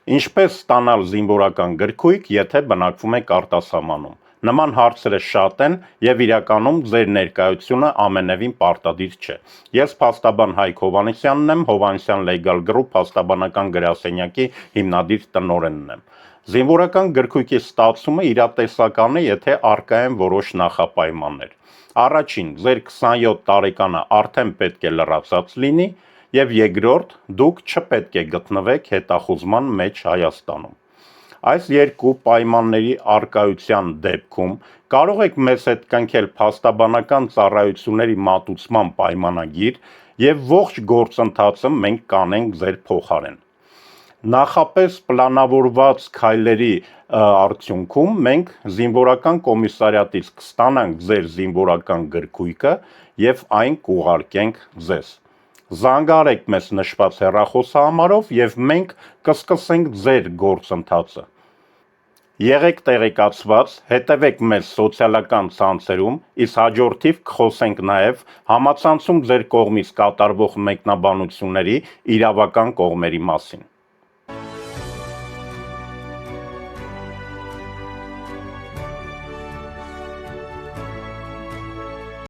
Ինչպես ստանալ զինվորական գրքույկ, եթե բնակվում եք արտասահմանում։ Նման հարցերը շատ են եւ իրականում ձեր ներկայությունը ամենևին պարտադիր չէ։ Ես փաստաբան Հայկ Հովհաննիսյանն եմ, Հովհաննիսյան Legal Group փաստաբանական գրասենյակի հիմնադիր տնօրենն եմ։ Զինվորական գրքույկի ստացումը իրատեսական է, եթե առկա են որոշ նախապայմաններ։ Առաջին, ձեր 27 տարեկանը արդեն պետք է լրացած լինի, եւ երկրորդ, դուք չպետք է գտնվեք հետախուզման մեջ Հայաստանում։ Այս երկու պայմանների առկայության դեպքում կարող եք մեզ հետ կնքել փաստաբանական ծառայությունների մատուցման պայմանագիր եւ ողջ գործընթացը մենք կանենք ձեր փոխարեն։ Նախապես պլանավորված քայլերի արդյունքում մենք զինվորական կոմիսարիատից կստանանք ձեր զինվորական գրքույկը եւ այն կուղարկենք ձեզ։ Զանգարեք մեզ նշված հեռախոսահամարով եւ մենք կսկսենք ձեր գործընթացը։ Եղեք տեղեկացված, հետևեք մեզ սոցիալական ցանցերում, իսկ հաջորդիվ կխոսենք նաեւ համացանցում ձեր կողմից կատարվող մեկնաբանությունների իրավական կողմերի մասին։